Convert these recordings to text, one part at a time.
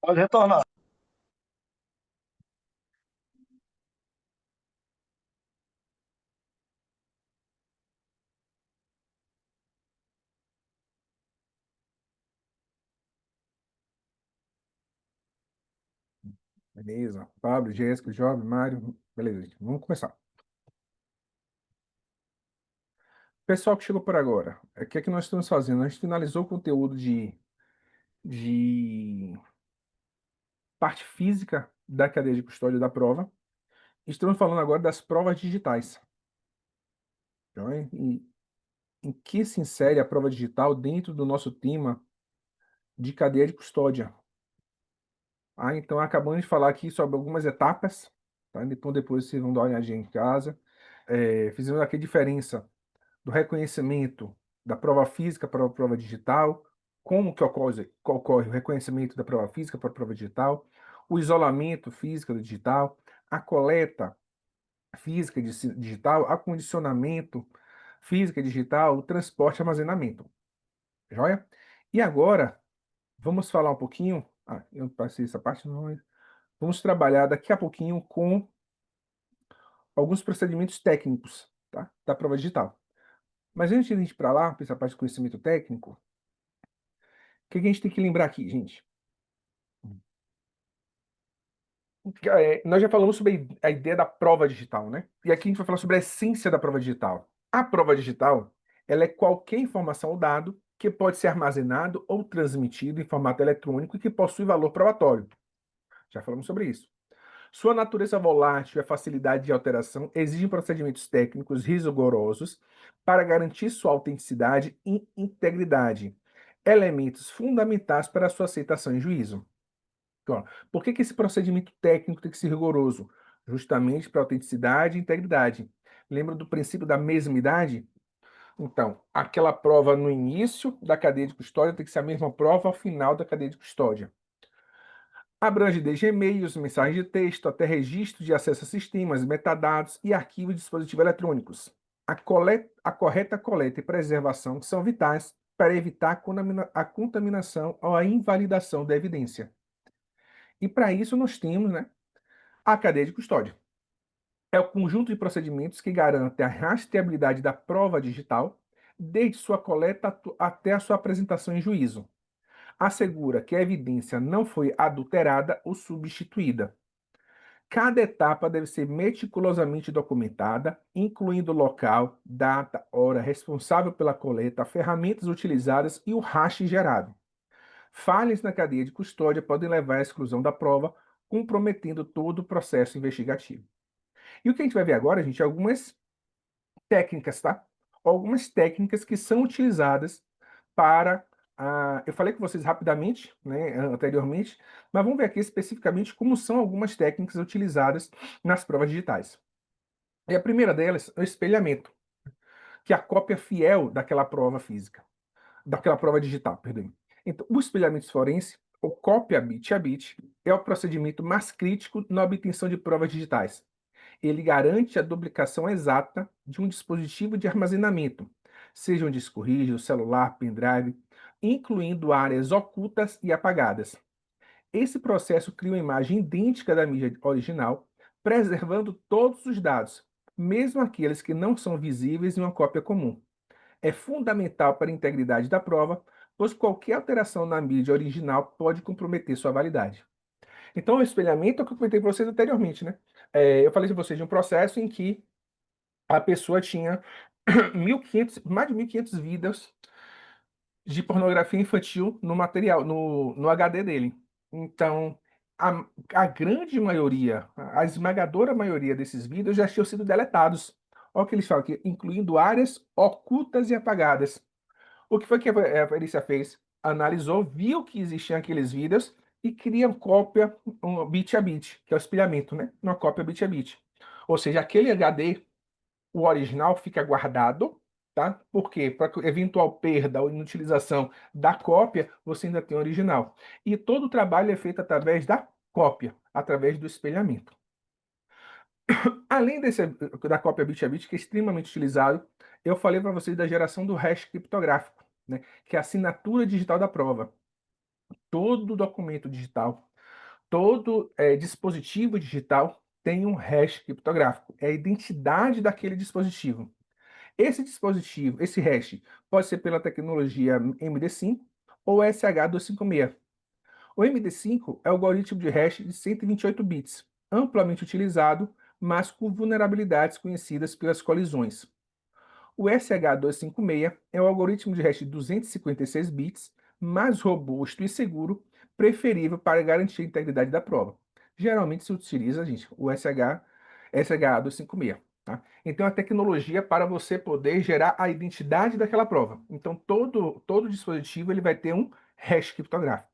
Pode retornar. Beleza. Pablo, Jéssica, Jovem, Mário. Beleza, gente. Vamos começar. Pessoal que chegou por agora, o que é que nós estamos fazendo? A gente finalizou o conteúdo de parte física da cadeia de custódia da prova. Estamos falando agora das provas digitais. Joia? E em que se insere a prova digital dentro do nosso tema de cadeia de custódia? Então, acabamos de falar aqui sobre algumas etapas, tá? Depois vocês vão dar uma olhadinha em casa. Fizemos aqui a diferença do reconhecimento da prova física para a prova digital, como que ocorre o reconhecimento da prova física para a prova digital, o isolamento físico do digital, a coleta física digital, acondicionamento física digital, o transporte e armazenamento. Joia? E agora, vamos falar um pouquinho. Eu passei essa parte, não. Vamos trabalhar daqui a pouquinho com alguns procedimentos técnicos, tá? Da prova digital. Mas antes de a gente ir para lá, para essa parte de conhecimento técnico, o que a gente tem que lembrar aqui, gente? Nós já falamos sobre a ideia da prova digital, né? E aqui a gente vai falar sobre a essência da prova digital. A prova digital, ela é qualquer informação ou dado que pode ser armazenado ou transmitido em formato eletrônico e que possui valor probatório. Já falamos sobre isso. Sua natureza volátil e a facilidade de alteração exigem procedimentos técnicos rigorosos para garantir sua autenticidade e integridade, elementos fundamentais para sua aceitação em juízo. Então, por que esse procedimento técnico tem que ser rigoroso? Justamente para autenticidade e integridade. Lembra do princípio da mesmidade? Então, aquela prova no início da cadeia de custódia tem que ser a mesma prova ao final da cadeia de custódia. Abrange desde e-mails, mensagens de texto, até registro de acesso a sistemas, metadados e arquivos de dispositivos eletrônicos. A correta coleta e preservação são vitais para evitar a contaminação ou a invalidação da evidência. E para isso nós temos, né, a cadeia de custódia. É o conjunto de procedimentos que garante a rastreabilidade da prova digital, desde sua coleta até a sua apresentação em juízo. Assegura que a evidência não foi adulterada ou substituída. Cada etapa deve ser meticulosamente documentada, incluindo local, data, hora, responsável pela coleta, ferramentas utilizadas e o hash gerado. Falhas na cadeia de custódia podem levar à exclusão da prova, comprometendo todo o processo investigativo. E o que a gente vai ver agora, gente, é algumas técnicas, tá? Algumas técnicas que são utilizadas para. Eu falei com vocês rapidamente, né, anteriormente, mas vamos ver aqui especificamente como são algumas técnicas utilizadas nas provas digitais. E a primeira delas é o espelhamento, que é a cópia fiel daquela prova física, daquela prova digital, perdão. Então, o espelhamento forense, ou cópia bit a bit, é o procedimento mais crítico na obtenção de provas digitais. Ele garante a duplicação exata de um dispositivo de armazenamento, seja um disco rígido, celular, pendrive, incluindo áreas ocultas e apagadas. Esse processo cria uma imagem idêntica da mídia original, preservando todos os dados, mesmo aqueles que não são visíveis em uma cópia comum. É fundamental para a integridade da prova, pois qualquer alteração na mídia original pode comprometer sua validade. Então, o espelhamento é o que eu comentei para vocês anteriormente, né? Eu falei para vocês de um processo em que a pessoa tinha 1.500, mais de 1.500 vídeos de pornografia infantil no material, no HD dele. Então, a grande maioria, a esmagadora maioria desses vídeos já tinham sido deletados. Olha o que eles falam aqui, incluindo áreas ocultas e apagadas. O que foi que a perícia fez? Analisou, viu que existiam aqueles vídeos e cria cópia um bit a bit, que é o espelhamento, né? Uma cópia bit a bit. Ou seja, aquele HD, o original, fica guardado, tá? Por quê? Para eventual perda ou inutilização da cópia, você ainda tem o original. E todo o trabalho é feito através da cópia, através do espelhamento. Além da cópia bit a bit, que é extremamente utilizado, eu falei para vocês da geração do hash criptográfico, né, que é a assinatura digital da prova. Todo documento digital Todo dispositivo digital tem um hash criptográfico, é a identidade daquele dispositivo. Esse dispositivo, esse hash, pode ser pela tecnologia MD5 ou SH256. O MD5 é o algoritmo de hash de 128 bits, amplamente utilizado, mas com vulnerabilidades conhecidas pelas colisões. O SH256 é o algoritmo de hash de 256 bits, mais robusto e seguro, preferível para garantir a integridade da prova. Geralmente se utiliza, gente, o SH256. Tá? Então, é a tecnologia para você poder gerar a identidade daquela prova. Então, todo dispositivo ele vai ter um hash criptográfico.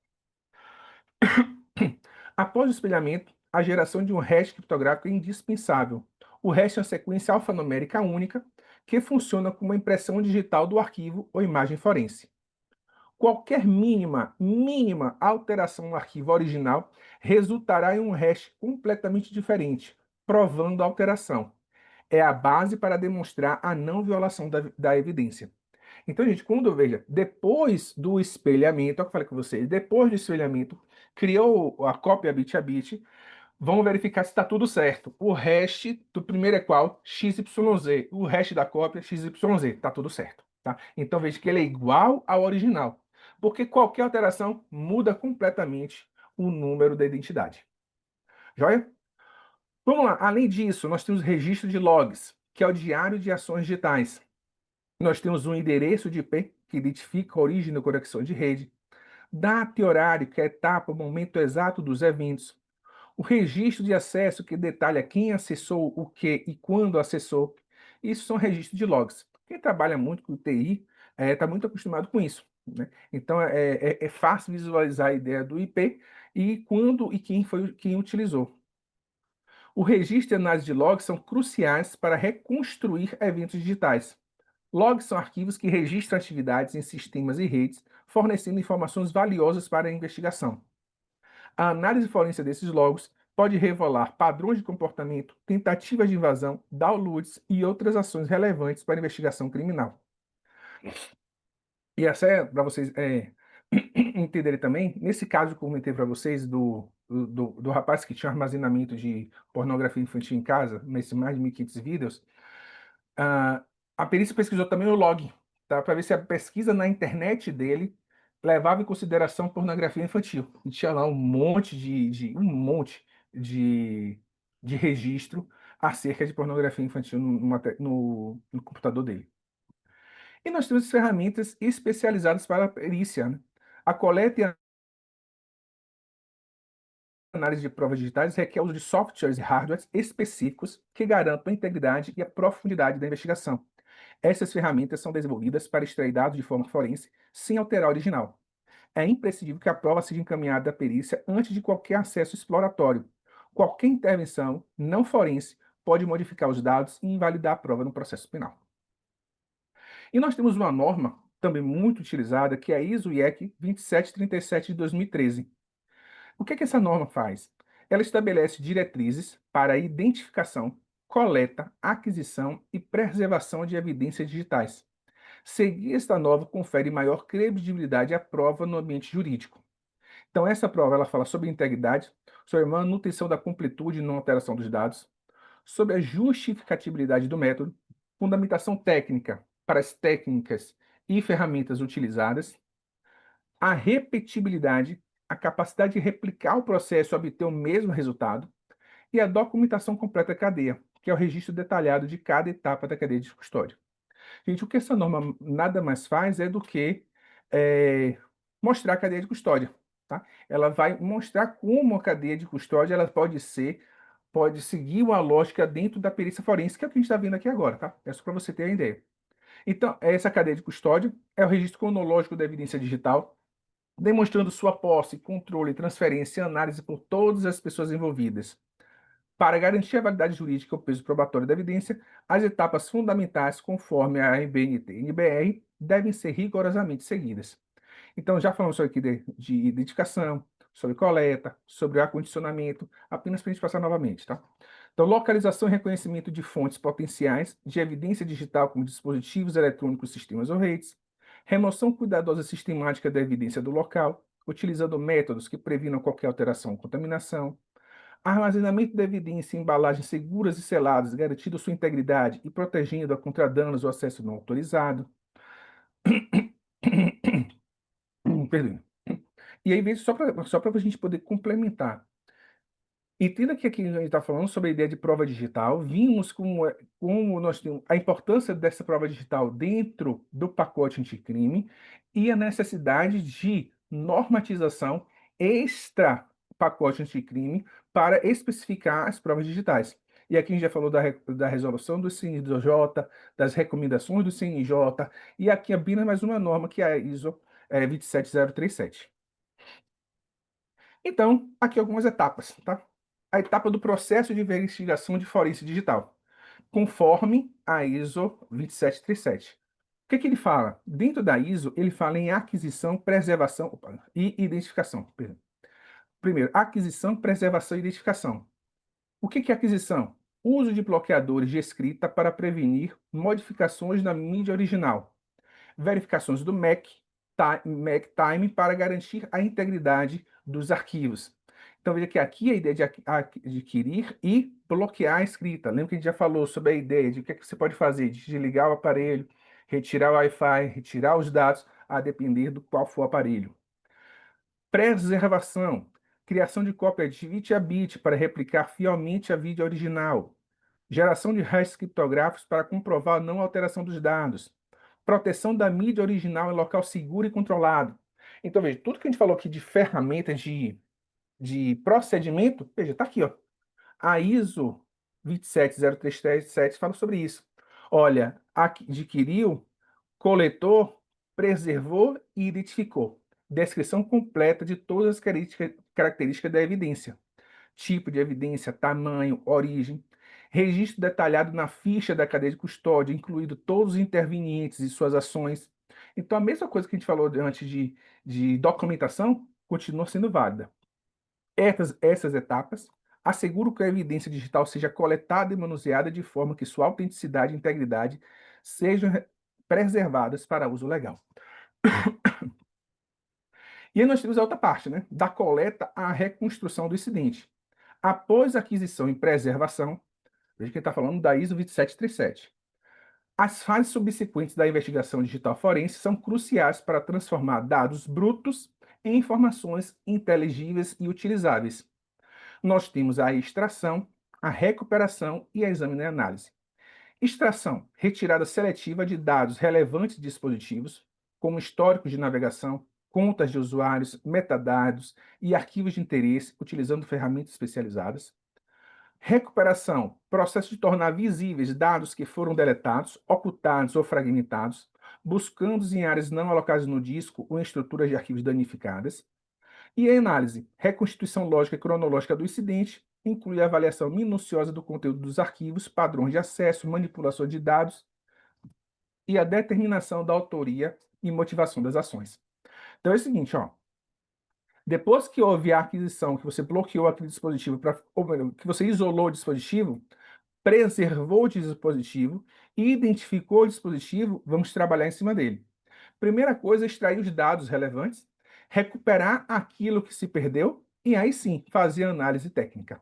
Após o espelhamento, a geração de um hash criptográfico é indispensável. O hash é uma sequência alfanumérica única que funciona como uma impressão digital do arquivo ou imagem forense. Qualquer mínima alteração no arquivo original resultará em um hash completamente diferente, provando a alteração. É a base para demonstrar a não violação da evidência. Então, gente, quando veja, depois do espelhamento, é o que eu falei com vocês, depois do espelhamento, criou a cópia bit a bit, vamos verificar se está tudo certo. O hash do primeiro é qual? XYZ. O hash da cópia, XYZ. Está tudo certo. Tá? Então veja que ele é igual ao original. Porque qualquer alteração muda completamente o número da identidade. Joia? Vamos lá. Além disso, nós temos o registro de logs, que é o diário de ações digitais. Nós temos um endereço de IP, que identifica a origem da conexão de rede. Data e horário, que é a etapa, o momento exato dos eventos. O registro de acesso, que detalha quem acessou o que e quando acessou. Isso são registros de logs. Quem trabalha muito com TI está muito acostumado com isso. Né? Então é fácil visualizar a ideia do IP e quando e quem utilizou. O registro e análise de logs são cruciais para reconstruir eventos digitais. Logs são arquivos que registram atividades em sistemas e redes, fornecendo informações valiosas para a investigação. A análise forense desses logs pode revelar padrões de comportamento, tentativas de invasão, downloads e outras ações relevantes para a investigação criminal. E essa é para vocês entenderem também, nesse caso que eu comentei para vocês do rapaz que tinha armazenamento de pornografia infantil em casa, nesses mais de 1.500 vídeos, ah, a perícia pesquisou também o log, tá? Para ver se a pesquisa na internet dele levava em consideração pornografia infantil. E tinha lá um monte de registro acerca de pornografia infantil no computador dele. E nós temos ferramentas especializadas para a perícia, né? A coleta e a análise de provas digitais requer o uso de softwares e hardwares específicos que garantam a integridade e a profundidade da investigação. Essas ferramentas são desenvolvidas para extrair dados de forma forense sem alterar o original. É imprescindível que a prova seja encaminhada à perícia antes de qualquer acesso exploratório. Qualquer intervenção não forense pode modificar os dados e invalidar a prova no processo penal. E nós temos uma norma também muito utilizada, que é a ISO/IEC 2737 de 2013. O que essa norma faz? Ela estabelece diretrizes para a identificação, coleta, aquisição e preservação de evidências digitais. Seguir esta norma confere maior credibilidade à prova no ambiente jurídico. Então, essa prova ela fala sobre integridade, sobre manutenção da completude e não alteração dos dados, sobre a justificatibilidade do método, fundamentação técnica para as técnicas e ferramentas utilizadas, a repetibilidade, a capacidade de replicar o processo e obter o mesmo resultado, e a documentação completa da cadeia, que é o registro detalhado de cada etapa da cadeia de custódia. Gente, o que essa norma nada mais faz é do que mostrar a cadeia de custódia. Tá? Ela vai mostrar como a cadeia de custódia ela pode seguir uma lógica dentro da perícia forense, que é o que a gente está vendo aqui agora. Tá? É só para você ter a ideia. Então, essa cadeia de custódia é o registro cronológico da evidência digital, demonstrando sua posse, controle, transferência e análise por todas as pessoas envolvidas. Para garantir a validade jurídica e o peso probatório da evidência, as etapas fundamentais, conforme a RBNT e NBR, devem ser rigorosamente seguidas. Então, já falamos sobre aqui de identificação, sobre coleta, sobre acondicionamento, apenas para a gente passar novamente, tá? Então, localização e reconhecimento de fontes potenciais de evidência digital como dispositivos eletrônicos, sistemas ou redes, remoção cuidadosa e sistemática da evidência do local, utilizando métodos que previnam qualquer alteração ou contaminação. Armazenamento da evidência em embalagens seguras e seladas, garantindo sua integridade e protegendo-a contra danos ou acesso não autorizado. Perdão. E aí, só para a gente poder complementar. Entenda que aqui a gente está falando sobre a ideia de prova digital. Vimos como nós temos a importância dessa prova digital dentro do pacote anticrime e a necessidade de normatização extra pacote anticrime para especificar as provas digitais. E aqui a gente já falou da resolução do CNJ, das recomendações do CNJ, e aqui apenas mais uma norma que é a ISO 27037. Então, aqui algumas etapas, tá? A etapa do processo de investigação de forense digital, conforme a ISO 27037. O que que ele fala? Dentro da ISO, ele fala em aquisição, preservação e identificação. Perdão. Primeiro, aquisição, preservação e identificação. O que que é aquisição? Uso de bloqueadores de escrita para prevenir modificações na mídia original. Verificações do Mac Time para garantir a integridade dos arquivos. Então, veja que aqui a ideia de adquirir e bloquear a escrita. Lembra que a gente já falou sobre a ideia de o que é que você pode fazer, de desligar o aparelho, retirar o Wi-Fi, retirar os dados, a depender do qual for o aparelho. Preservação. Criação de cópia de bit a bit para replicar fielmente a mídia original. Geração de hashes criptográficos para comprovar a não alteração dos dados. Proteção da mídia original em local seguro e controlado. Então, veja, tudo que a gente falou aqui de ferramentas de procedimento, veja, está aqui, ó. A ISO 27037 fala sobre isso. Olha, adquiriu, coletou, preservou e identificou. Descrição completa de todas as características da evidência. Tipo de evidência, tamanho, origem. Registro detalhado na ficha da cadeia de custódia, incluído todos os intervenientes e suas ações. Então, a mesma coisa que a gente falou antes de documentação continua sendo válida. Essas etapas asseguram que a evidência digital seja coletada e manuseada de forma que sua autenticidade e integridade sejam preservadas para uso legal. E aí nós temos a outra parte, né? Da coleta à reconstrução do incidente. Após a aquisição e preservação, veja que ele está falando da ISO 27037. As fases subsequentes da investigação digital forense são cruciais para transformar dados brutos em informações inteligíveis e utilizáveis. Nós temos a extração, a recuperação e a exame e análise. Extração, retirada seletiva de dados relevantes de dispositivos, como históricos de navegação, contas de usuários, metadados e arquivos de interesse, utilizando ferramentas especializadas. Recuperação, processo de tornar visíveis dados que foram deletados, ocultados ou fragmentados, buscando em áreas não alocadas no disco ou em estruturas de arquivos danificadas. E a análise, reconstituição lógica e cronológica do incidente, inclui a avaliação minuciosa do conteúdo dos arquivos, padrões de acesso, manipulação de dados e a determinação da autoria e motivação das ações. Então é o seguinte, ó, depois que houve a aquisição, que você bloqueou aquele dispositivo, ou melhor, que você isolou o dispositivo, preservou o dispositivo, identificou o dispositivo, vamos trabalhar em cima dele. Primeira coisa, extrair os dados relevantes, recuperar aquilo que se perdeu e aí sim fazer a análise técnica.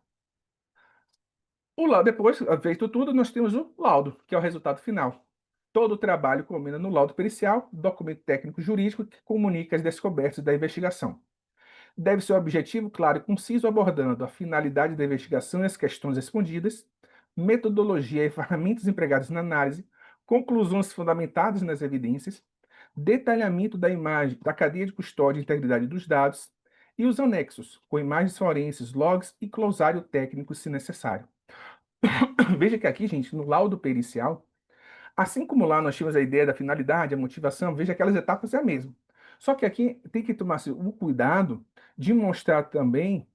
Depois, feito tudo, nós temos o laudo, que é o resultado final. Todo o trabalho culmina no laudo pericial, documento técnico jurídico que comunica as descobertas da investigação. Deve ser objetivo, claro e conciso, abordando a finalidade da investigação e as questões respondidas, metodologia e ferramentas empregadas na análise, conclusões fundamentadas nas evidências, detalhamento da imagem, da cadeia de custódia e integridade dos dados, e os anexos, com imagens forenses, logs e glossário técnico, se necessário. Veja que aqui, gente, no laudo pericial, assim como lá nós tínhamos a ideia da finalidade, a motivação, veja aquelas etapas é a mesma. Só que aqui tem que tomar o cuidado de mostrar também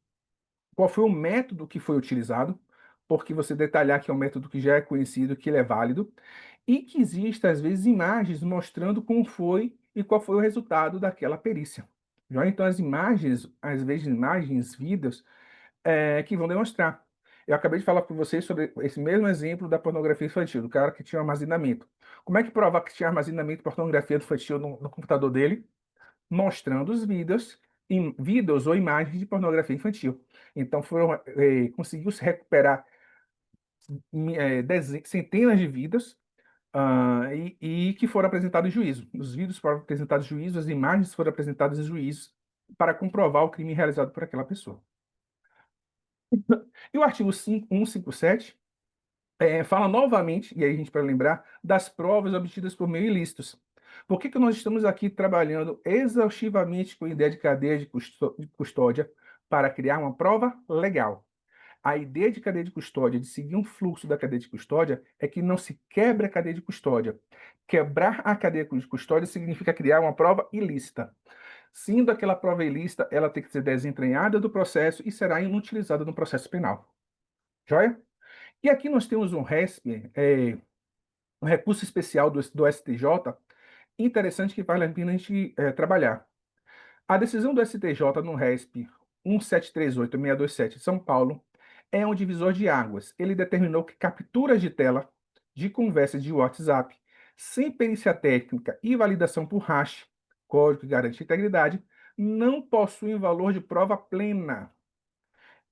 qual foi o método que foi utilizado, porque você detalhar que é um método que já é conhecido, que ele é válido, e que existem, às vezes, imagens mostrando como foi e qual foi o resultado daquela perícia. Já então, as imagens, às vezes, imagens, vídeos, que vão demonstrar. Eu acabei de falar com vocês sobre esse mesmo exemplo da pornografia infantil, do cara que tinha armazenamento. Como é que prova que tinha armazenamento de pornografia infantil no computador dele? Mostrando os vídeos vídeos ou imagens de pornografia infantil. Então, conseguiu-se recuperar centenas de vídeos e que foram apresentados em juízo. Os vídeos foram apresentados em juízo, as imagens foram apresentadas em juízo para comprovar o crime realizado por aquela pessoa. E o artigo 157 fala novamente, e aí a gente para lembrar, das provas obtidas por meio ilícitos. Por que que nós estamos aqui trabalhando exaustivamente com a ideia de cadeia de custódia para criar uma prova legal? A ideia de cadeia de custódia, de seguir um fluxo da cadeia de custódia, é que não se quebre a cadeia de custódia. Quebrar a cadeia de custódia significa criar uma prova ilícita. Sendo aquela prova ilícita, ela tem que ser desentranhada do processo e será inutilizada no processo penal. Joia? E aqui nós temos um RESP, um recurso especial do STJ, interessante que vale a pena a gente trabalhar. A decisão do STJ no RESP 1738627 de São Paulo é um divisor de águas. Ele determinou que capturas de tela de conversas de WhatsApp, sem perícia técnica e validação por hash, código que garante integridade, não possuem valor de prova plena.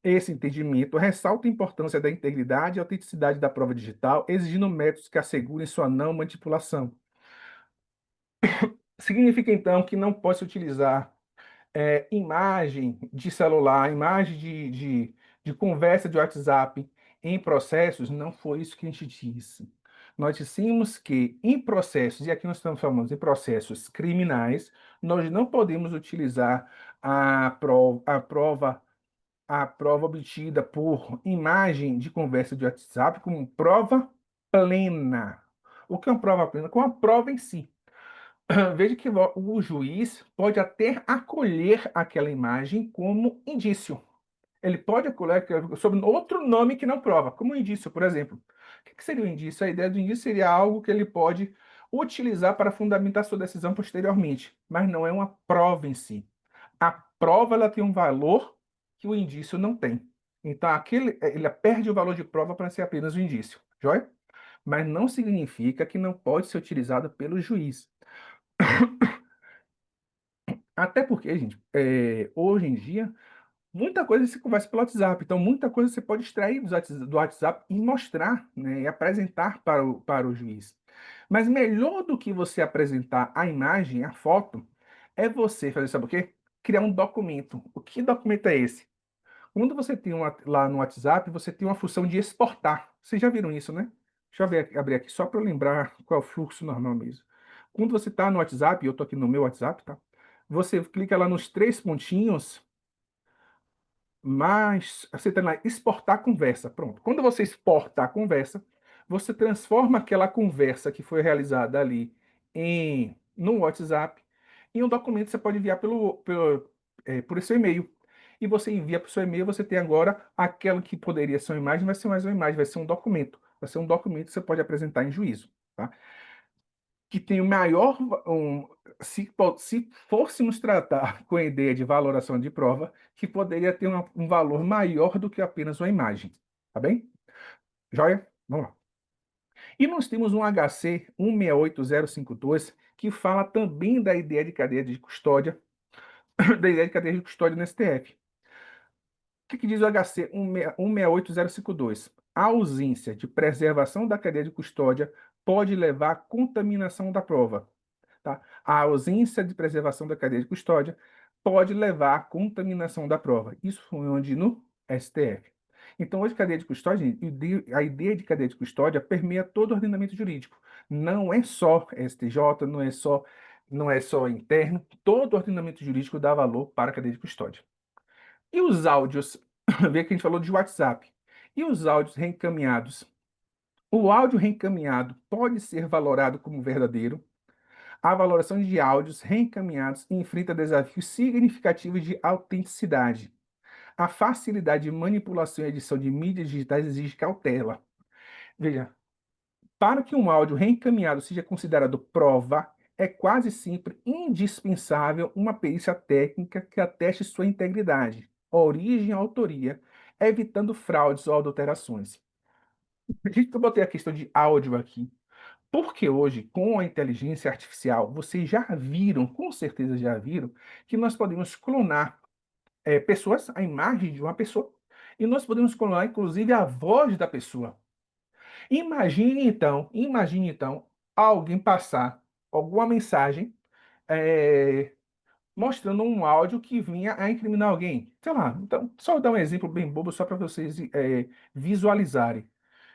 Esse entendimento ressalta a importância da integridade e autenticidade da prova digital, exigindo métodos que assegurem sua não manipulação. Significa, então, que não pode se utilizar imagem de celular, imagem de conversa de WhatsApp em processos, não foi isso que a gente disse. Nós dissemos que em processos, e aqui nós estamos falando em processos criminais, nós não podemos utilizar a prova obtida por imagem de conversa de WhatsApp como prova plena. O que é uma prova plena? Com a prova em si. Veja que o juiz pode até acolher aquela imagem como indício. Ele pode acolher sob outro nome que não prova, como indício, por exemplo. O que seria o indício? A ideia do indício seria algo que ele pode utilizar para fundamentar sua decisão posteriormente, mas não é uma prova em si. A prova ela tem um valor que o indício não tem. Então, ele perde o valor de prova para ser apenas um indício, joia? Mas não significa que não pode ser utilizado pelo juiz. Até porque, gente, hoje em dia, muita coisa se conversa pelo WhatsApp. Então, muita coisa você pode extrair do WhatsApp e mostrar, né, e apresentar para o juiz. Mas melhor do que você apresentar a imagem, a foto, é você fazer, sabe o quê? Criar um documento. O que documento é esse? Quando você tem lá no WhatsApp, você tem uma função de exportar. Vocês já viram isso, né? Deixa eu abrir aqui só para eu lembrar qual é o fluxo normal mesmo. Quando você está no WhatsApp, eu estou aqui no meu WhatsApp, tá? Você clica lá nos três pontinhos, mas você tem lá exportar conversa. Pronto. Quando você exportar a conversa, você transforma aquela conversa que foi realizada ali no WhatsApp em um documento que você pode enviar por esse e-mail. E você envia para o seu e-mail, você tem agora aquela que poderia ser uma imagem, vai ser mais uma imagem, vai ser um documento. Vai ser um documento que você pode apresentar em juízo, tá? Que tem o maior. Se fôssemos tratar com a ideia de valoração de prova, que poderia ter um valor maior do que apenas uma imagem. Tá bem? Joia? Vamos lá. E nós temos um HC 168052 que fala também da ideia de cadeia de custódia, da ideia de cadeia de custódia no STF. O que diz o HC 168052? A ausência de preservação da cadeia de custódia pode levar à contaminação da prova. Tá? A ausência de preservação da cadeia de custódia pode levar à contaminação da prova. Isso foi onde no STF. Então, hoje, cadeia de custódia, a ideia de cadeia de custódia permeia todo o ordenamento jurídico. Não é só STJ, não é só interno, todo o ordenamento jurídico dá valor para a cadeia de custódia. E os áudios? Vê que a gente falou de WhatsApp. E os áudios reencaminhados? O áudio reencaminhado pode ser valorado como verdadeiro. A valoração de áudios reencaminhados enfrenta desafios significativos de autenticidade. A facilidade de manipulação e edição de mídias digitais exige cautela. Veja, para que um áudio reencaminhado seja considerado prova, é quase sempre indispensável uma perícia técnica que ateste sua integridade, origem e autoria, evitando fraudes ou adulterações. A gente botei a questão de áudio aqui. Porque hoje, com a inteligência artificial, vocês já viram, com certeza já viram, que nós podemos clonar pessoas, a imagem de uma pessoa, e nós podemos clonar, inclusive, a voz da pessoa. Imagine então, alguém passar alguma mensagem é, mostrando um áudio que vinha a incriminar alguém. Sei lá, então, só dar um exemplo bem bobo, só para vocês visualizarem.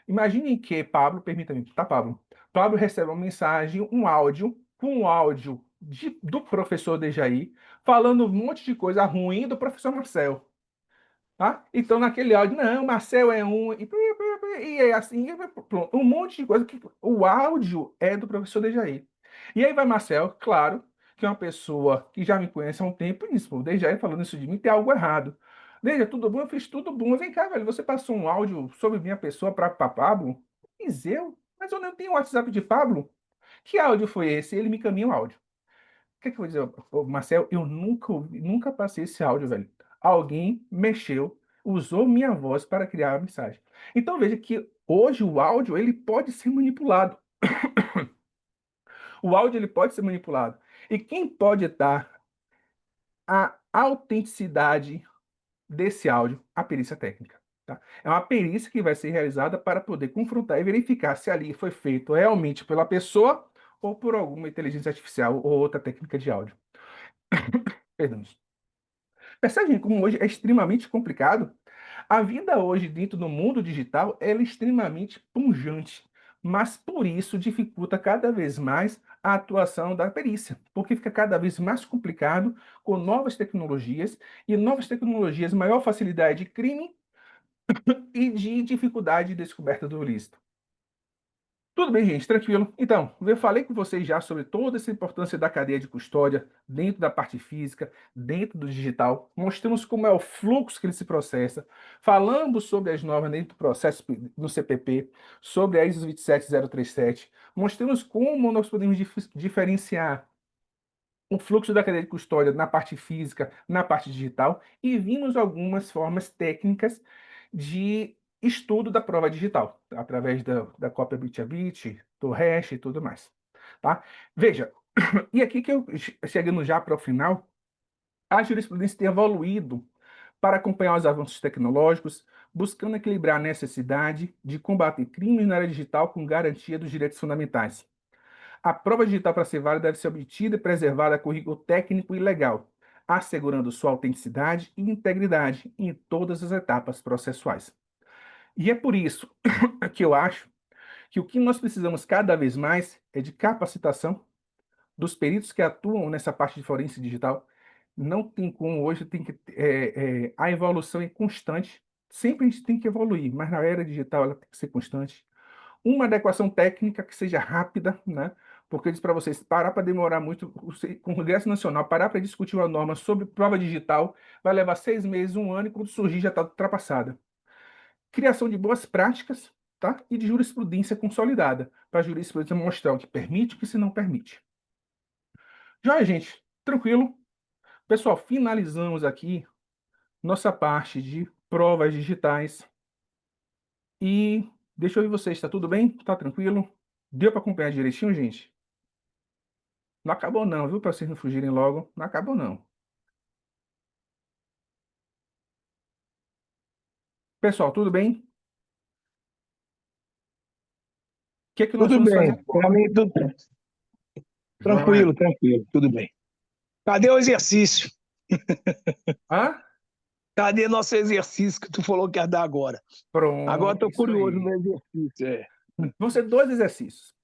Imaginem que Pablo, permita-me, tá, Pablo? Pablo recebe uma mensagem, um áudio, com um áudio do professor Dejaí, falando um monte de coisa ruim do professor Marcel. Tá? Então, naquele áudio, não, Marcel é um, e é assim, pronto, um monte de coisa que o áudio é do professor Dejaí. E aí vai Marcel, claro, que é uma pessoa que já me conhece há um tempo, e isso, pô, o Dejaí falando isso de mim, tem algo errado. Deja, tudo bom? Eu fiz tudo bom. Vem cá, velho, você passou um áudio sobre minha pessoa para Pablo? Fiz eu? Mas eu não tenho o WhatsApp de Pablo. Que áudio foi esse? Ele me encaminha um áudio. O que é que eu vou dizer, ô, Marcel? Eu nunca ouvi, nunca passei esse áudio, velho. Alguém mexeu, usou minha voz para criar a mensagem. Então veja que hoje o áudio ele pode ser manipulado. O áudio ele pode ser manipulado. E quem pode dar a autenticidade desse áudio? A perícia técnica. Tá? É uma perícia que vai ser realizada para poder confrontar e verificar se ali foi feito realmente pela pessoa ou por alguma inteligência artificial ou outra técnica de áudio. Perdão. Percebe como hoje é extremamente complicado? A vida hoje dentro do mundo digital ela é extremamente pungente, mas por isso dificulta cada vez mais a atuação da perícia, porque fica cada vez mais complicado com novas tecnologias, maior facilidade de crime e de dificuldade de descoberta do ilícito. Tudo bem, gente, tranquilo. Então, eu falei com vocês já sobre toda essa importância da cadeia de custódia dentro da parte física, dentro do digital. Mostramos como é o fluxo que ele se processa. Falamos sobre as normas dentro do processo no CPP, sobre a ISO 27037. Mostramos como nós podemos diferenciar o fluxo da cadeia de custódia na parte física, na parte digital, e vimos algumas formas técnicas de estudo da prova digital, através da cópia bit a bit, do hash e tudo mais. Tá? Veja, e aqui que eu chegando já para o final, a jurisprudência tem evoluído para acompanhar os avanços tecnológicos, buscando equilibrar a necessidade de combater crimes na área digital com garantia dos direitos fundamentais. A prova digital para ser válida deve ser obtida e preservada com rigor técnico e legal, assegurando sua autenticidade e integridade em todas as etapas processuais. E é por isso que eu acho que o que nós precisamos cada vez mais é de capacitação dos peritos que atuam nessa parte de forense digital. Não tem como hoje, tem que a evolução é constante. Sempre a gente tem que evoluir, mas na era digital ela tem que ser constante. Uma adequação técnica que seja rápida, né? Porque eu disse para vocês, parar para demorar muito, o Congresso Nacional, parar para discutir uma norma sobre prova digital, vai levar 6 meses, um ano, e quando surgir já está ultrapassada. Criação de boas práticas, tá? E de jurisprudência consolidada, para a jurisprudência mostrar o que permite e o que se não permite. Já, gente, tranquilo. Pessoal, finalizamos aqui nossa parte de provas digitais. E deixa eu ver vocês, tá tudo bem? Tá tranquilo? Deu para acompanhar direitinho, gente? Não acabou não, viu? Para vocês não fugirem logo. Não acabou não. Pessoal, tudo bem? O que é que nós Tudo vamos fazer bem, para agora? mim tudo Joia. tranquilo, tranquilo, tudo bem. Cadê o exercício? Ah, Cadê nosso exercício que tu falou que ia dar agora? Agora pronto, estou isso curioso no aí. exercício. Vão ser dois exercícios.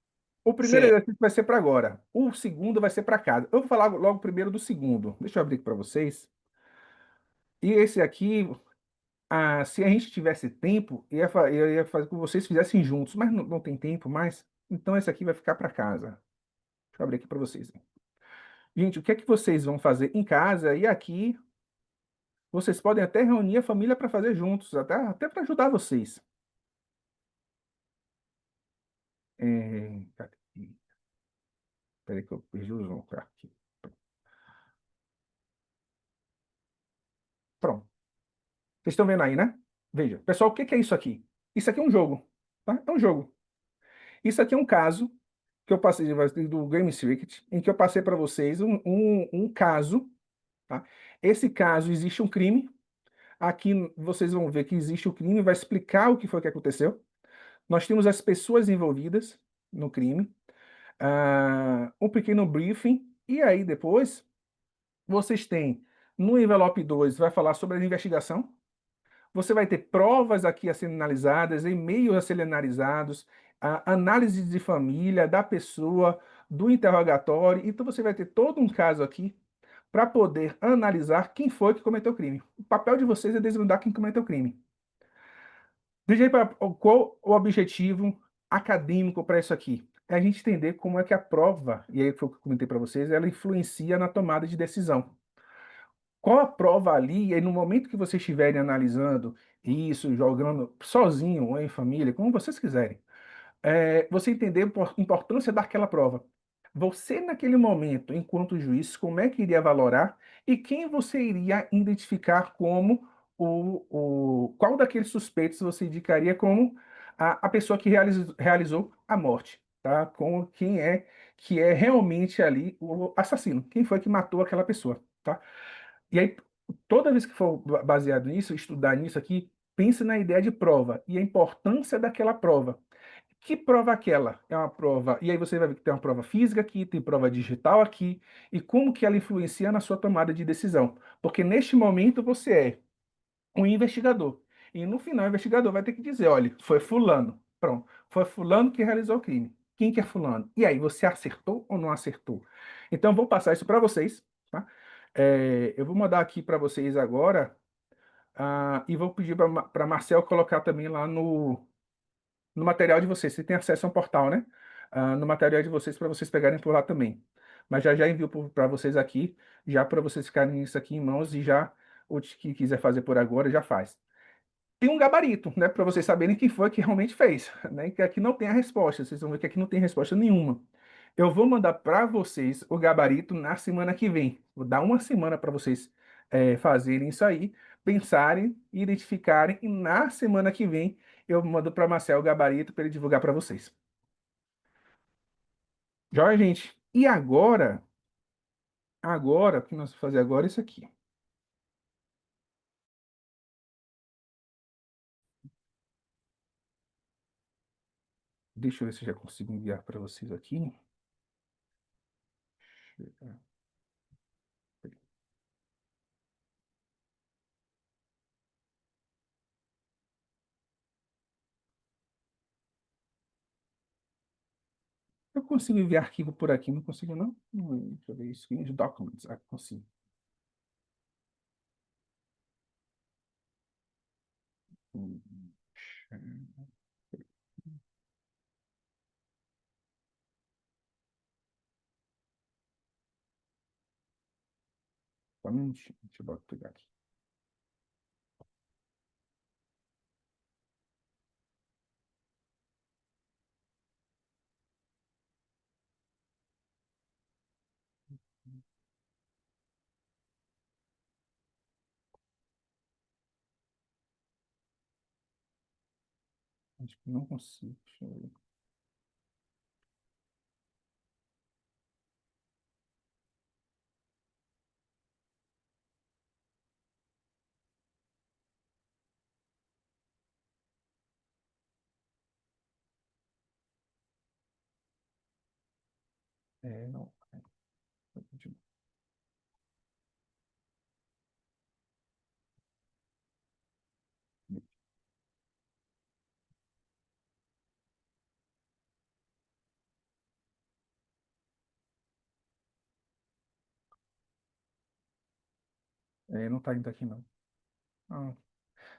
O primeiro Certo, exercício vai ser para agora. O segundo vai ser para casa. Eu vou falar logo primeiro do segundo. Deixa eu abrir aqui para vocês. E esse aqui, se a gente tivesse tempo, eu ia fazer com que vocês fizessem juntos, mas não tem tempo mais. Então esse aqui vai ficar para casa. Deixa eu abrir aqui para vocês. Gente, o que é que vocês vão fazer em casa e aqui vocês podem até reunir a família para fazer juntos, até para ajudar vocês. Cadê aqui? Peraí que eu perdi o zoom. Tá aqui. Pronto. Vocês estão vendo aí, né? Veja. Pessoal, o que que é isso aqui? Isso aqui é um jogo. Tá? É um jogo. Isso aqui é um caso. que eu passei do Game Circuit, em que eu passei para vocês um caso, tá? Esse caso existe um crime. Aqui vocês vão ver que existe o crime, vai explicar o que foi que aconteceu. Nós temos as pessoas envolvidas no crime, um pequeno briefing, e aí depois vocês têm no envelope 2 vai falar sobre a investigação. Você vai ter provas aqui a serem analisadas, e-mails a serem analisados, a análise de família, da pessoa, do interrogatório. Então você vai ter todo um caso aqui para poder analisar quem foi que cometeu o crime. O papel de vocês é desvendar quem cometeu o crime. DJ, qual o objetivo acadêmico para isso aqui? É a gente entender como é que a prova, e aí foi o que eu comentei para vocês, ela influencia na tomada de decisão. Qual a prova ali, e aí no momento que vocês estiverem analisando isso, jogando sozinho ou em família, como vocês quiserem, você entender a importância daquela prova. Você, naquele momento, enquanto juiz, como é que iria valorar e quem você iria identificar como qual daqueles suspeitos você indicaria como a pessoa que realizou a morte, tá? Como quem é que é realmente ali o assassino, quem foi que matou aquela pessoa, tá? E aí, toda vez que for baseado nisso, estudar nisso aqui, pense na ideia de prova e a importância daquela prova. Que prova aquela? É uma prova. E aí você vai ver que tem uma prova física aqui, tem prova digital aqui, e como que ela influencia na sua tomada de decisão. Porque neste momento você é um investigador. E no final o investigador vai ter que dizer, olha, foi fulano. Pronto. Foi fulano que realizou o crime. Quem que é fulano? E aí, você acertou ou não acertou? Então, eu vou passar isso para vocês, tá? Eu vou mandar aqui para vocês agora, e vou pedir para Marcel colocar também lá no material de vocês. Você tem acesso a um portal, né? No material de vocês para vocês pegarem por lá também. Mas já já envio para vocês aqui, já para vocês ficarem isso aqui em mãos e já o que quiser fazer por agora já faz. Tem um gabarito, né, para vocês saberem quem foi que realmente fez, né? Que aqui não tem a resposta. Vocês vão ver que aqui não tem resposta nenhuma. Eu vou mandar para vocês o gabarito na semana que vem. Vou dar uma semana para vocês fazerem isso aí, pensarem, identificarem, e na semana que vem eu mando para Marcel o gabarito para ele divulgar para vocês. Joia, gente? E agora, o que nós vamos fazer agora é isso aqui. Deixa eu ver se eu já consigo enviar para vocês aqui. Eu consigo enviar arquivo por aqui, não consigo não? Deixa eu ver isso aqui, documents, consigo. Hum, Só um minutinho, deixa eu pegar aqui. Acho que não consigo. Deixa eu ver. Não. Não tá indo aqui não. Ah,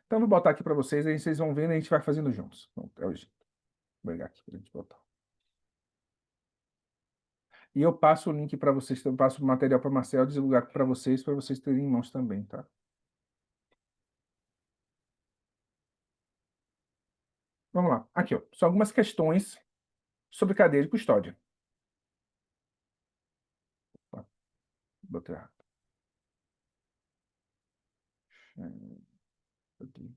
então eu vou botar aqui para vocês, aí vocês vão vendo e a gente vai fazendo juntos. Pronto, é o jeito. Vou pegar aqui para a gente botar. E eu passo o link para vocês, eu passo o material para Marcel divulgar para vocês terem em mãos também, tá? Vamos lá. Aqui, ó. São algumas questões sobre cadeia de custódia. Opa, botei errado. Cadê?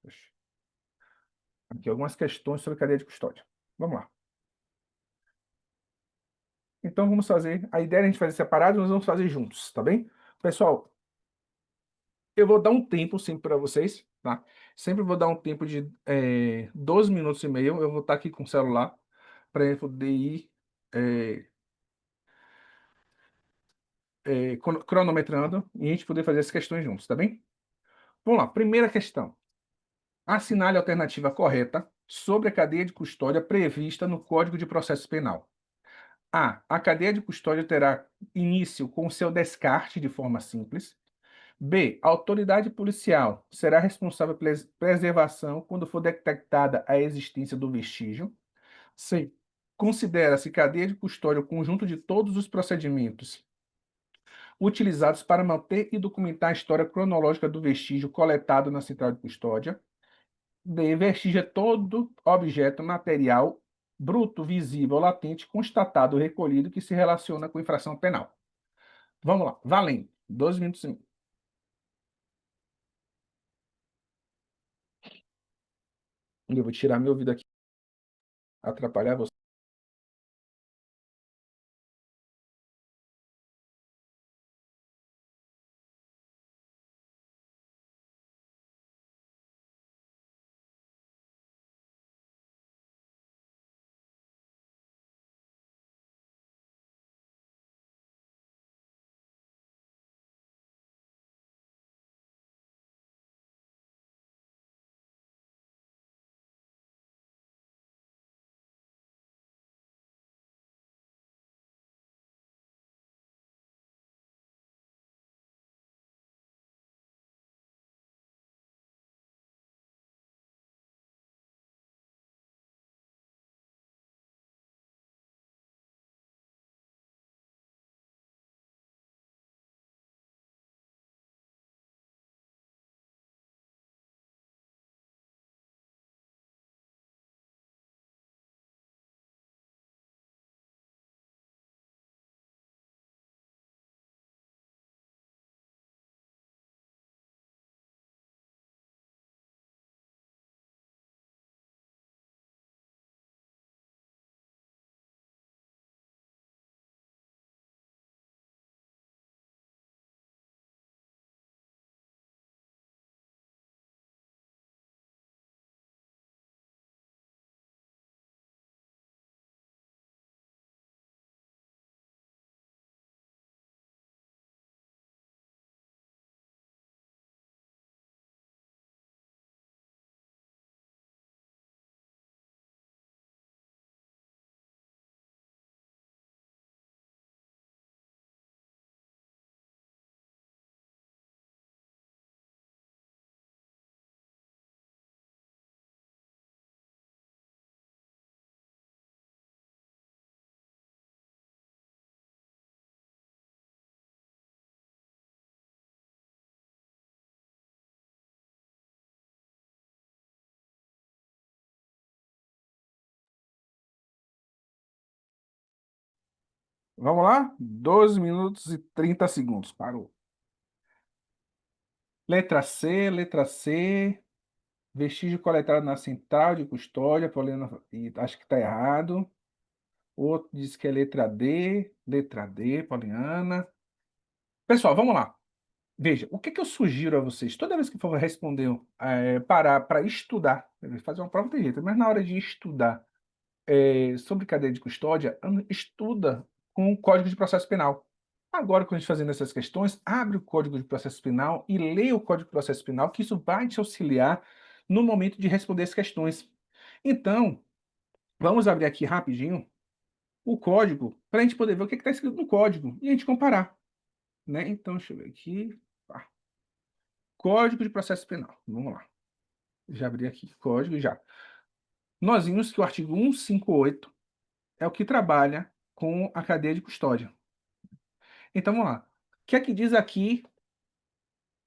Poxa. Aqui algumas questões sobre cadeia de custódia. Vamos lá. Então vamos fazer, a ideia é a gente fazer separado, nós vamos fazer juntos, tá bem? Pessoal, eu vou dar um tempo sempre para vocês, tá? Sempre vou dar um tempo de 12 minutos e meio, eu vou estar aqui com o celular para poder ir é, cronometrando e a gente poder fazer as questões juntos, tá bem? Vamos lá, primeira questão. Assinale a alternativa correta sobre a cadeia de custódia prevista no Código de Processo Penal. A. A cadeia de custódia terá início com seu descarte de forma simples. B. A autoridade policial será responsável pela preservação quando for detectada a existência do vestígio. C. Considera-se cadeia de custódia o conjunto de todos os procedimentos utilizados para manter e documentar a história cronológica do vestígio coletado na central de custódia. D. Vestígio é todo objeto material, bruto, visível, latente, constatado ou recolhido que se relaciona com infração penal. Vamos lá, valendo. 12 minutos e meio. Eu vou tirar meu ouvido aqui, atrapalhar você. Vamos lá? 12 minutos e 30 segundos. Parou. Letra C, letra C. Vestígio coletado na central de custódia. Poliana, e acho que está errado. Outro diz que é letra D. Letra D, Poliana. Pessoal, vamos lá. Veja, o que que eu sugiro a vocês? Toda vez que for responder, parar para estudar, fazer uma prova tem jeito, mas na hora de estudar sobre cadeia de custódia, estuda com o Código de Processo Penal. Agora, quando a gente fazendo essas questões, abre o Código de Processo Penal e lê o Código de Processo Penal, que isso vai te auxiliar no momento de responder as questões. Então, vamos abrir aqui rapidinho o código para a gente poder ver o que está escrito no código e a gente comparar, né? Então, deixa eu ver aqui. Ah, Código de Processo Penal. Vamos lá. Já abri aqui, código já. Nós vimos que o artigo 158 é o que trabalha com a cadeia de custódia. Então, vamos lá. O que é que diz aqui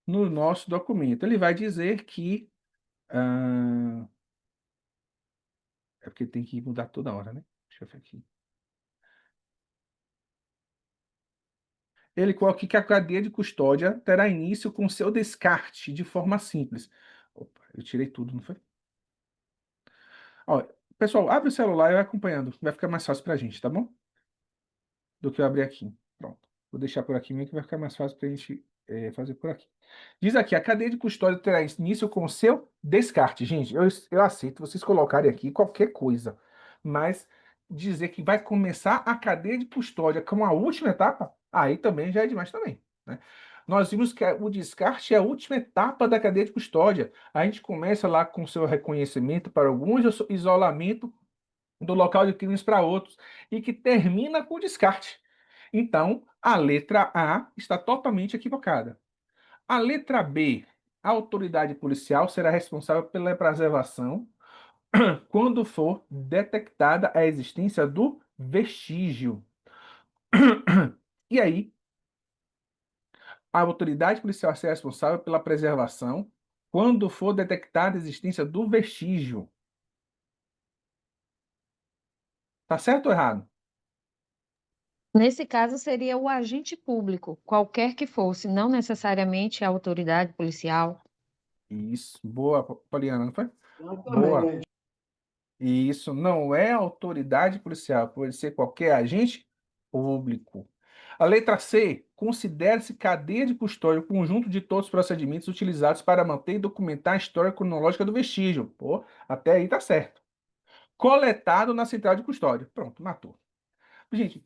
no nosso documento? Ele vai dizer que... é porque tem que mudar toda hora, né? Deixa eu ver aqui. Ele coloca que a cadeia de custódia terá início com seu descarte de forma simples. Opa, eu tirei tudo, não foi? Ó, pessoal, abre o celular e vai acompanhando. Vai ficar mais fácil pra gente, tá bom? Do que eu abrir aqui. Pronto. Vou deixar por aqui mesmo que vai ficar mais fácil pra gente fazer por aqui. Diz aqui, a cadeia de custódia terá início com o seu descarte. Gente, eu aceito vocês colocarem aqui qualquer coisa, mas dizer que vai começar a cadeia de custódia como a última etapa, aí também já é demais também, né? Nós vimos que o descarte é a última etapa da cadeia de custódia. A gente começa lá com o seu reconhecimento para alguns, o seu isolamento do local de crimes para outros, e que termina com o descarte. Então, a letra A está totalmente equivocada. A letra B, a autoridade policial será responsável pela preservação quando for detectada a existência do vestígio. E aí, a autoridade policial será responsável pela preservação quando for detectada a existência do vestígio. Tá certo ou errado? Nesse caso, seria o agente público, qualquer que fosse, não necessariamente a autoridade policial. Isso, boa, Poliana, não foi? Boa. Isso não é autoridade policial, pode ser qualquer agente público. A letra C, considere-se cadeia de custódia o conjunto de todos os procedimentos utilizados para manter e documentar a história cronológica do vestígio. Pô, até aí tá certo. Coletado na central de custódia. Pronto, matou. Gente,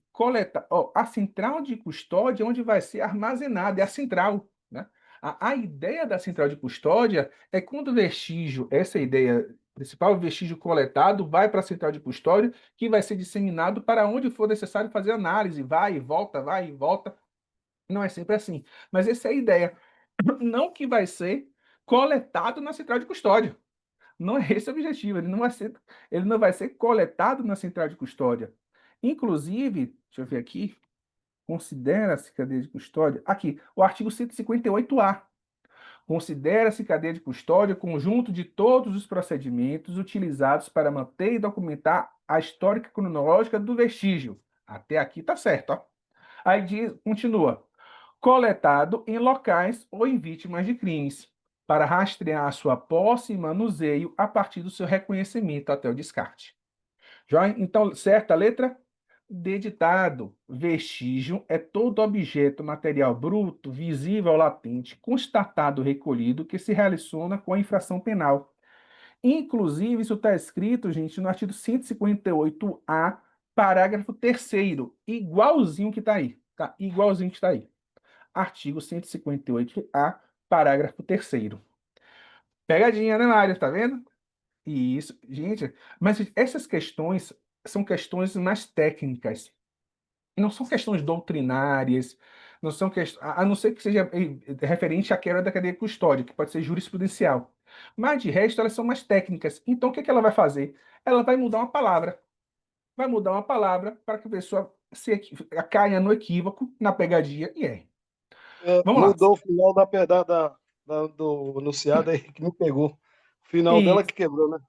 ó, a central de custódia é onde vai ser armazenada, é a central, né? A ideia da central de custódia é quando o vestígio, essa é a ideia principal, o vestígio coletado vai para a central de custódia, que vai ser disseminado para onde for necessário fazer análise, vai e volta, vai e volta. Não é sempre assim, mas essa é a ideia. Não que vai ser coletado na central de custódia. Não é esse o objetivo, ele não vai ser coletado na central de custódia. Inclusive, deixa eu ver aqui, considera-se cadeia de custódia. Aqui, o artigo 158-A. Considera-se cadeia de custódia conjunto de todos os procedimentos utilizados para manter e documentar a história cronológica do vestígio. Até aqui tá certo, ó. Aí diz, continua. Coletado em locais ou em vítimas de crimes, para rastrear a sua posse e manuseio a partir do seu reconhecimento até o descarte. Joia? Então, certa letra? Deditado. Vestígio é todo objeto material bruto, visível ou latente, constatado ou recolhido, que se relaciona com a infração penal. Inclusive, isso está escrito, gente, no artigo 158-A, parágrafo 3º, igualzinho que está aí, tá? Igualzinho que está aí. Artigo 158-A, parágrafo 3º. Pegadinha, né, Mário? Tá vendo? Isso, gente, mas essas questões são questões mais técnicas, não são questões doutrinárias, não são questões, a não ser que seja referente à quebra da cadeia de custódia, que pode ser jurisprudencial. Mas de resto, elas são mais técnicas. Então, o que é que ela vai fazer? Ela vai mudar uma palavra. Vai mudar uma palavra para que a pessoa caia no equívoco, na pegadinha e erre. Vamos lá. Mudou o final do enunciado aí que me pegou. O final dela E que quebrou, né?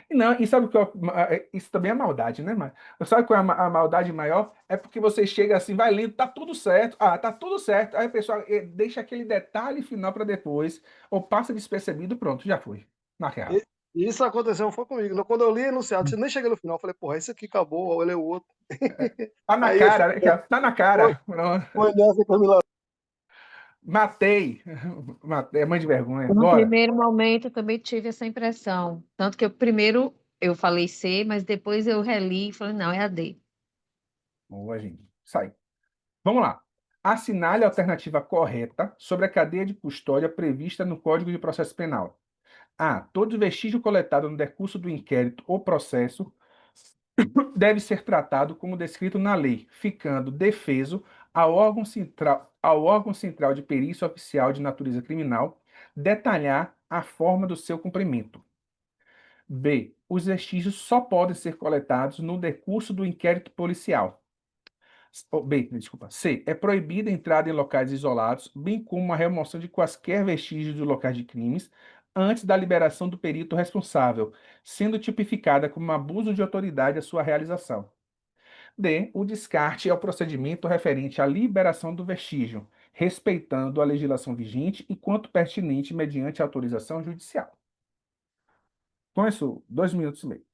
Não, e sabe o que isso também é maldade, né, mano? Sabe qual é a maldade maior? É porque você chega assim, vai lendo, tá tudo certo. Ah, tá tudo certo. Aí a pessoa deixa aquele detalhe final para depois, ou passa despercebido, pronto, já foi. Na real. E, e isso aconteceu, foi comigo, né? Quando eu li o enunciado, você nem cheguei no final, eu falei, porra, esse aqui acabou, eu olhei o outro. Tá na Aí esse cara, né, cara? Tá na foi, cara. Pronto. foi nessa que eu me lasquei. Matei. Matei, é mãe de vergonha. No Bora. primeiro momento, eu também tive essa impressão. Tanto que primeiro eu falei C, mas depois eu reli e falei, não, é a D. Boa, gente. Sai. Vamos lá. Assinale a alternativa correta sobre a cadeia de custódia prevista no Código de Processo Penal. A. Todo vestígio coletado no decurso do inquérito ou processo deve ser tratado como descrito na lei, ficando defeso ao órgão central de perícia oficial de natureza criminal detalhar a forma do seu cumprimento. B. Os vestígios só podem ser coletados no decurso do inquérito policial. B, desculpa. C. É proibida a entrada em locais isolados, bem como a remoção de quaisquer vestígios de locais de crimes antes da liberação do perito responsável, sendo tipificada como abuso de autoridade a sua realização. D. O descarte é o procedimento referente à liberação do vestígio, respeitando a legislação vigente e quanto pertinente mediante autorização judicial. Com isso, 2 minutos e meio.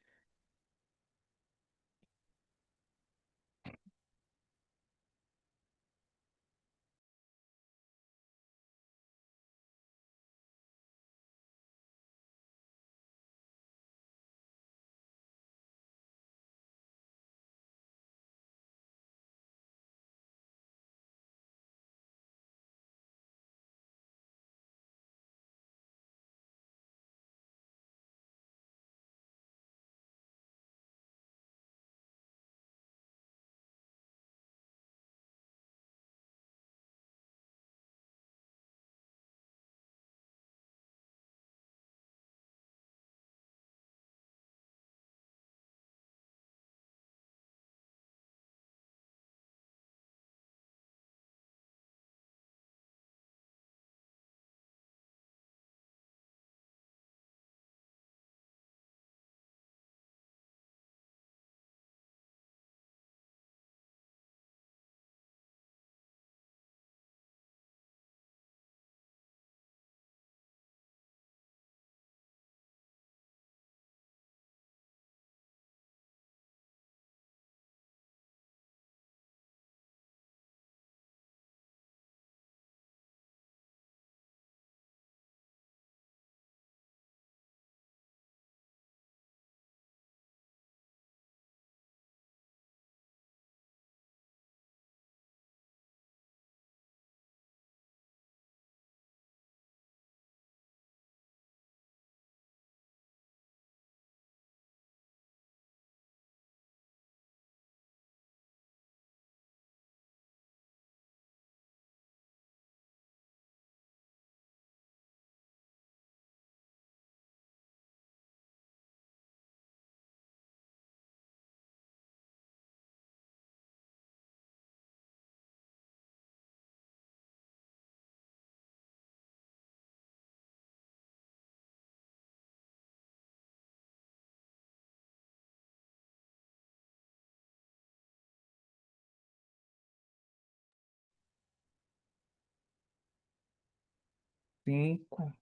5,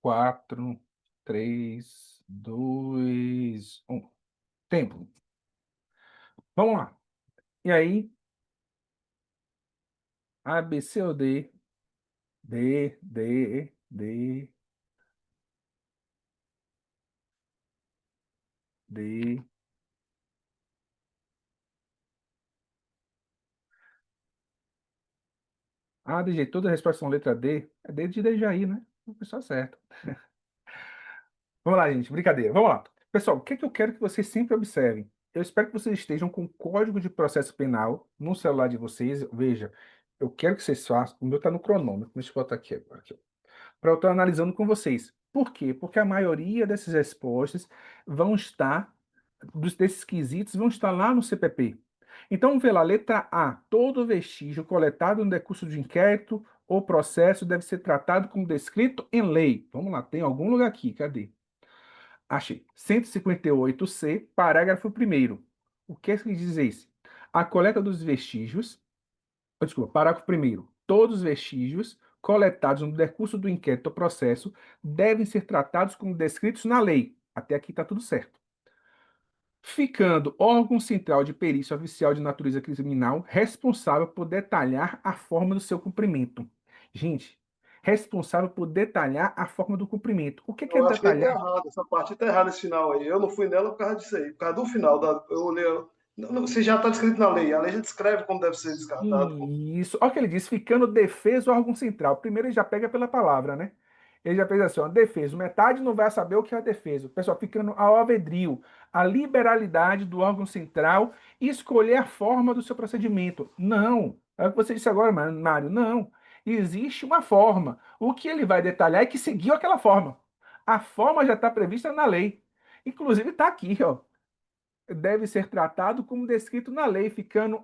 4, 3, 2, 1. Tempo. Vamos lá. E aí, A, B, C ou D? D, D, D, D. Ah, DG, toda a resposta são letra D. É D de Dejaí, né? A pessoa certa. Vamos lá, gente, brincadeira. Vamos lá. Pessoal, o que é que eu quero que vocês sempre observem? Eu espero que vocês estejam com o Código de Processo Penal no celular de vocês. Veja, eu quero que vocês façam. O meu está no cronômetro. Deixa eu botar aqui agora. Para eu estar analisando com vocês. Por quê? Porque a maioria dessas respostas vão estar, desses quesitos, vão estar lá no CPP. Então, vamos ver lá, letra A. Todo vestígio coletado no decurso de inquérito ou processo deve ser tratado como descrito em lei. Vamos lá, tem algum lugar aqui, cadê? Achei. 158C, parágrafo 1º. O que é que diz esse? A coleta dos vestígios, desculpa, parágrafo 1º. Todos os vestígios coletados no decurso do inquérito ou processo devem ser tratados como descritos na lei. Até aqui está tudo certo. Ficando órgão central de perícia oficial de natureza criminal responsável por detalhar a forma do seu cumprimento. Gente, responsável por detalhar a forma do cumprimento. O que é Eu acho que aí tá detalhar? errado, essa parte tá errada esse final aí. Eu não fui nela por causa disso aí, por causa do final. Eu olhei. Se já está descrito na lei, a lei já descreve como deve ser descartado. Isso. Olha o que ele diz, ficando defeso o órgão central. Primeiro ele já pega pela palavra, né? Ele já fez assim, ó, defeso. Metade não vai saber o que é defeso. Pessoal, ficando ao alvedrio, a liberalidade do órgão central e escolher a forma do seu procedimento. Não. É o que você disse agora, Mário. Não. Existe uma forma. O que ele vai detalhar é que seguiu aquela forma. A forma já está prevista na lei. Inclusive está aqui, ó. Deve ser tratado como descrito na lei, ficando